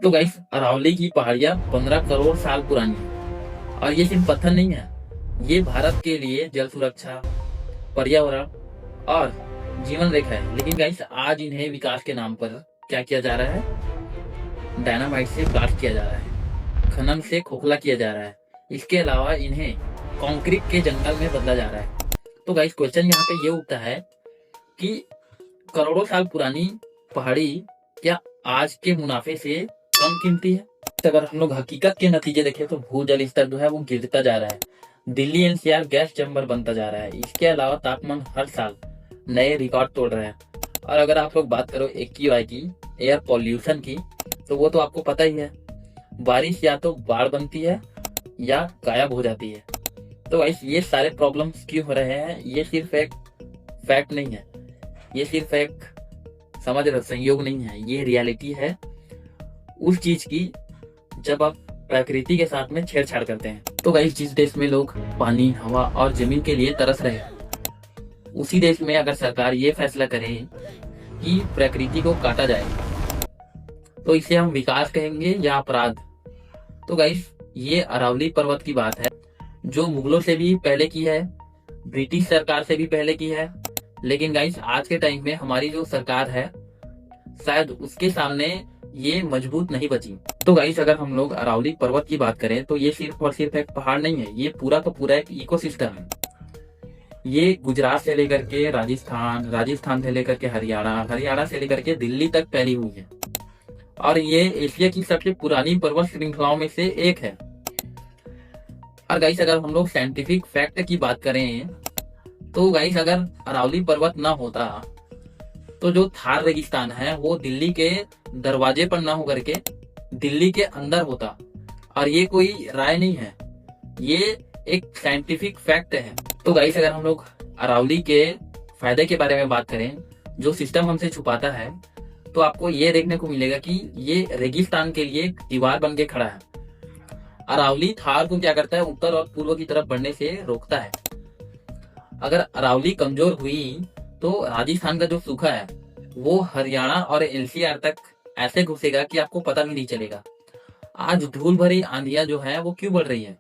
तो गाइस अरावली की पहाड़ियां 15 करोड़ साल पुरानी है और ये सिर्फ पत्थर नहीं है। ये भारत के लिए जल सुरक्षा, पर्यावरण और जीवन रेखा है। लेकिन गाइस आज इन्हें विकास के नाम पर क्या किया जा रहा है? डायनामाइट से ब्लास्ट किया जा रहा है, खनन से खोखला किया जा रहा है। इसके अलावा इन्हें कंक्रीट के जंगल में बदला जा रहा है। तो गाइस क्वेश्चन यहाँ पे ये उठता है कि करोड़ों साल पुरानी पहाड़ी क्या आज के मुनाफे से कम कीमती है? अगर हम लोग हकीकत के नतीजे देखें तो भूजल स्तर जो है वो गिरता जा रहा है। दिल्ली एनसीआर गैस चैम्बर बनता जा रहा है। इसके अलावा तापमान हर साल नए रिकॉर्ड तोड़ रहे हैं। और अगर आप लोग बात करो एक्यूआई की, एयर पॉल्यूशन की, तो वो तो आपको पता ही है, बारिश या तो बाढ़ बनती है या गायब हो जाती है। तो गाइस ये सारे प्रॉब्लम्स क्यों हो रहे हैं? ये सिर्फ एक फैक्ट नहीं है, ये सिर्फ एक समझ रहे संयोग नहीं है, ये रियलिटी है उस चीज की जब आप प्रकृति के साथ में छेड़छाड़ करते हैं। तो गाइस जिस देश में लोग पानी, हवा और जमीन के लिए तरस रहे हैं, उसी देश में अगर सरकार ये फैसला करे कि प्रकृति को काटा जाए, तो इसे हम विकास कहेंगे या अपराध? तो गाइस ये अरावली पर्वत की बात है, जो मुगलों से भी पहले की है, ब्रिटिश सरकार से भी पहले की है। लेकिन गाइस आज के टाइम में हमारी जो सरकार है, शायद उसके सामने ये मजबूत नहीं बची। तो गाइस अगर हम लोग अरावली पर्वत की बात करें तो ये सिर्फ और सिर्फ एक पहाड़ नहीं है, ये पूरा का पूरा एक इकोसिस्टम है। ये गुजरात से लेकर के राजस्थान, राजस्थान से लेकर के हरियाणा, हरियाणा से लेकर के दिल्ली तक फैली हुई है और ये एशिया की सबसे पुरानी पर्वत श्रृंखलाओं में से एक है। और गाइस अगर हम लोग साइंटिफिक फैक्ट की बात करें तो गाइस अगर अरावली पर्वत ना होता तो जो थार रेगिस्तान है वो दिल्ली के दरवाजे पर ना होकर के दिल्ली के अंदर होता। और ये कोई राय नहीं है, ये एक साइंटिफिक फैक्ट है। तो गाइस अगर हम लोग अरावली के फायदे के बारे में बात करें, जो सिस्टम हमसे छुपाता है, तो आपको ये देखने को मिलेगा कि ये रेगिस्तान के लिए एक दीवार बन के खड़ा है। अरावली थार को क्या करता है? उत्तर और पूर्व की तरफ बढ़ने से रोकता है। अगर अरावली कमजोर हुई तो राजस्थान का जो सूखा है वो हरियाणा और एनसीआर तक ऐसे घुसेगा कि आपको पता भी नहीं चलेगा। आज धूल भरी आंधियां जो है वो क्यों बढ़ रही है?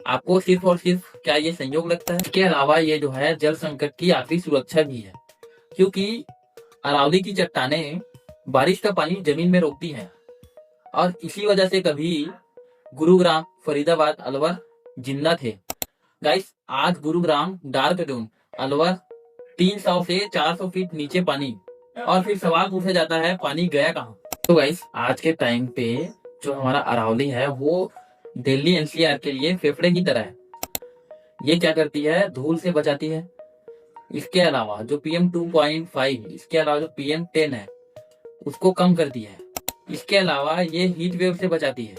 आपको सिर्फ और सिर्फ क्या ये संयोग लगता है? इसके अलावा ये जो है जल संकट की आखिरी सुरक्षा भी है, क्योंकि अरावली की चट्टानें बारिश का पानी जमीन में रोकती है। और इसी वजह से कभी गुरुग्राम, फरीदाबाद, अलवर जिंदा थे। गाइस आज गुरुग्राम, डार्क अलवर 300 से 400 फीट नीचे पानी। और फिर सवाल पूछा जाता है पानी गया कहाँ? तो गाइस आज के टाइम पे जो हमारा अरावली है वो दिल्ली एनसीआर के लिए फेफड़े की तरह है। ये क्या करती है? धूल से बचाती है। इसके अलावा जो PM 2.5, इसके अलावा जो PM 10 है उसको कम करती है। इसके अलावा ये हीट वेव से बचाती है।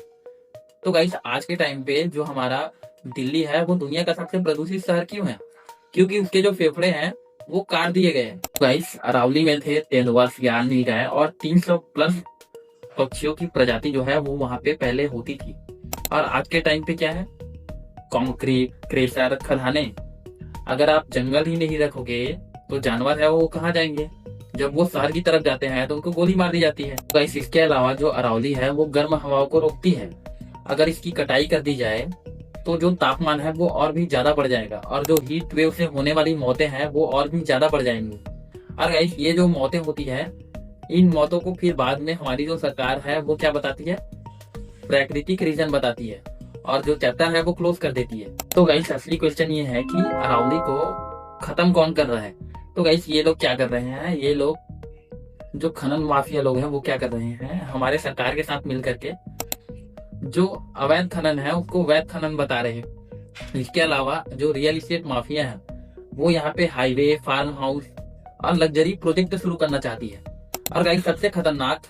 तो गाइस आज के टाइम पे जो हमारा दिल्ली है वो दुनिया का सबसे प्रदूषित शहर क्यों है? क्योंकि उसके जो फेफड़े हैं वो काट दिए गए हैं। गाइस अरावली में थे तेंदुआ, सियार, नीलगाय और 300 प्लस पक्षियों की प्रजाति जो है वो वहां पे पहले होती थी। और आज के टाइम पे क्या है? कंक्रीट, क्रेशर, खदाने। अगर आप जंगल ही नहीं रखोगे तो जानवर है वो कहाँ जाएंगे? जब वो शहर की तरफ जाते हैं तो उनको गोली मार दी जाती है। गाइस इसके अलावा जो अरावली है वो गर्म हवाओं को रोकती है। अगर इसकी कटाई कर दी जाए तो जो तापमान है वो और भी ज्यादा बढ़ जाएगा और जो हीट वेव से होने वाली मौतें हैं वो और भी ज्यादा बढ़ जाएंगी। और गाइस ये जो मौतें होती है, इन मौतों को फिर बाद में हमारी जो सरकार है वो क्या बताती है? प्राकृतिक रीजन बताती है और जो चैप्टर है वो क्लोज कर देती है। तो गाइस असली क्वेश्चन ये है कि अरावली को खत्म कौन कर रहा है? तो गाइस ये लोग क्या कर रहे हैं? ये लोग जो खनन माफिया लोग हैं वो क्या कर रहे हैं? हमारे सरकार के साथ मिलकर के जो अवैध खनन है उसको वैध खनन बता रहे हैं। इसके अलावा जो रियल एस्टेट माफिया है वो यहाँ पे हाईवे, फार्म हाउस और लग्जरी प्रोजेक्ट शुरू करना चाहती है। और गाइस सबसे खतरनाक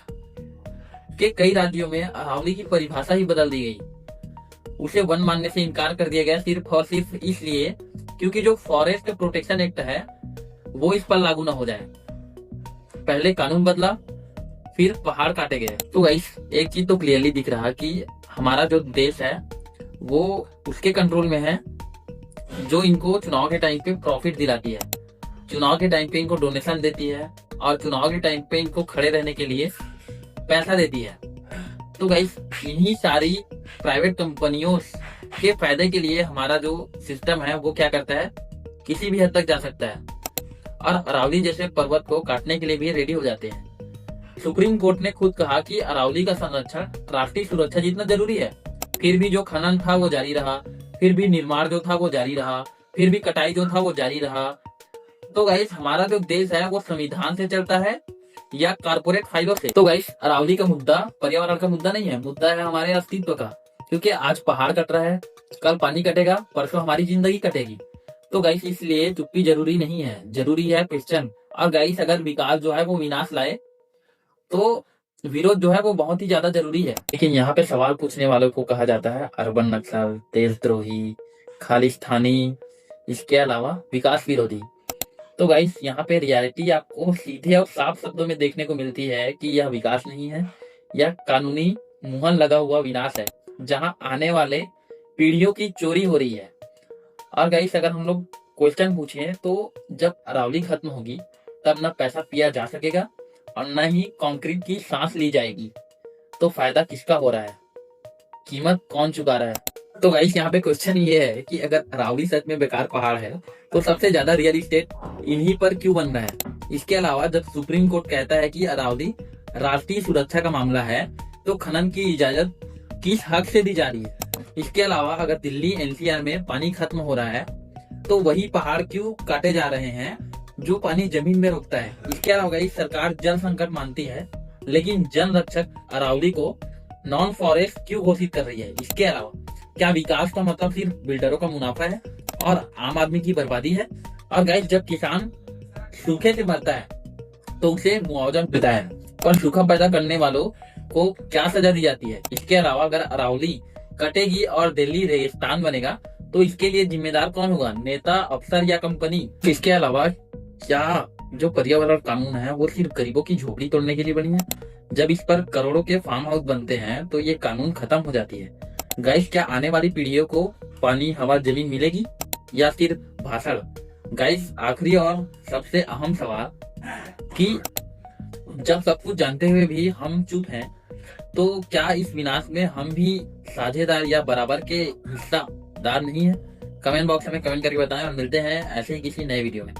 कि कई राज्यों में अरावली की परिभाषा ही बदल दी गई। उसे वन मानने से इनकार कर दिया गया सिर्फ और सिर्फ इसलिए क्योंकि जो फॉरेस्ट प्रोटेक्शन एक्ट है वो इस पर लागू ना हो जाए। पहले कानून बदला, फिर पहाड़ काटे गए। तो गाइस एक चीज तो क्लियरली दिख रहा कि हमारा जो देश है वो उसके कंट्रोल में है जो इनको चुनाव के टाइम पे प्रॉफिट दिलाती है, चुनाव के टाइम पे इनको डोनेशन देती है और चुनाव के टाइम पे इनको खड़े रहने के लिए पैसा देती है। तो गाइस इन्हीं सारी प्राइवेट कंपनियों के फायदे के लिए हमारा जो सिस्टम है वो क्या करता है, किसी भी हद तक जा सकता है और अरावली जैसे पर्वत को काटने के लिए भी रेडी हो जाते हैं। सुप्रीम कोर्ट ने खुद कहा कि अरावली का संरक्षण राष्ट्रीय सुरक्षा जितना जरूरी है, फिर भी जो खनन था वो जारी रहा, फिर भी निर्माण जो था वो जारी रहा, फिर भी कटाई जो था वो जारी रहा। तो गाइस हमारा जो देश है वो संविधान से चलता है या कारपोरेट फायदों से? तो गाइस अरावली का मुद्दा पर्यावरण का मुद्दा नहीं है, मुद्दा है हमारे अस्तित्व का। क्योंकि आज पहाड़ कट रहा है, कल पानी कटेगा, परसों हमारी जिंदगी कटेगी। तो गाइस इसलिए चुप्पी जरूरी नहीं है, जरूरी है क्वेश्चन। और गाइस अगर विकास जो है वो विनाश लाए तो विरोध जो है वो बहुत ही ज्यादा जरूरी है। लेकिन यहाँ पे सवाल पूछने वालों को कहा जाता है अर्बन नक्सल, देशद्रोही, खालिस्तानी, इसके अलावा विकास विरोधी। तो गाइस यहाँ पे रियलिटी आपको सीधे और साफ शब्दों में देखने को मिलती है कि यह विकास नहीं है, यह कानूनी मुहर लगा हुआ विनाश है, जहाँ आने वाले पीढ़ियों की चोरी हो रही है। और गाइस अगर हम लोग क्वेश्चन पूछें तो जब अरावली खत्म होगी तब न पैसा पिया जा सकेगा और न ही कंक्रीट की सांस ली जाएगी। तो फायदा किसका हो रहा है, कीमत कौन चुका रहा है? तो गाइस यहाँ पे क्वेश्चन ये है कि अगर अरावली सच में बेकार पहाड़ है तो सबसे ज्यादा रियल इस्टेट इन्हीं पर क्यों बन रहा है? इसके अलावा जब सुप्रीम कोर्ट कहता है कि अरावली राष्ट्रीय सुरक्षा का मामला है तो खनन की इजाजत किस हक से दी जा रही है? इसके अलावा अगर दिल्ली एनसीआर में पानी खत्म हो रहा है तो वही पहाड़ क्यों काटे जा रहे हैं जो पानी जमीन में रुकता है? इसके अलावा इस सरकार जल संकट मानती है लेकिन जन रक्षक अरावली को नॉन फॉरेस्ट क्यों घोषित कर रही है? इसके अलावा क्या विकास का मतलब सिर्फ बिल्डरों का मुनाफा है और आम आदमी की बर्बादी है? और गाइस जब किसान सूखे से मरता है तो उसे मुआवजा मिलता है, पर सूखा पैदा करने वालों को क्या सजा दी जाती है? इसके अलावा अगर अरावली कटेगी और दिल्ली रेगिस्तान बनेगा तो इसके लिए जिम्मेदार कौन होगा, नेता, अफसर या कंपनी? इसके अलावा क्या जो पर्यावरण कानून है वो सिर्फ गरीबों की झोपड़ी तोड़ने के लिए बनी है? जब इस पर करोड़ों के फार्म हाउस बनते हैं तो ये कानून खत्म हो जाती है। गाइस क्या आने वाली पीढ़ियों को पानी, हवा, जमीन मिलेगी या सिर्फ भाषण? गाइस आखिरी और सबसे अहम सवाल कि जब सब कुछ जानते हुए भी हम चुप हैं तो क्या इस विनाश में हम भी साझेदार या बराबर के हिस्सादार नहीं है? कमेंट बॉक्स में कमेंट करके बताएं और मिलते हैं ऐसे ही किसी नए वीडियो में।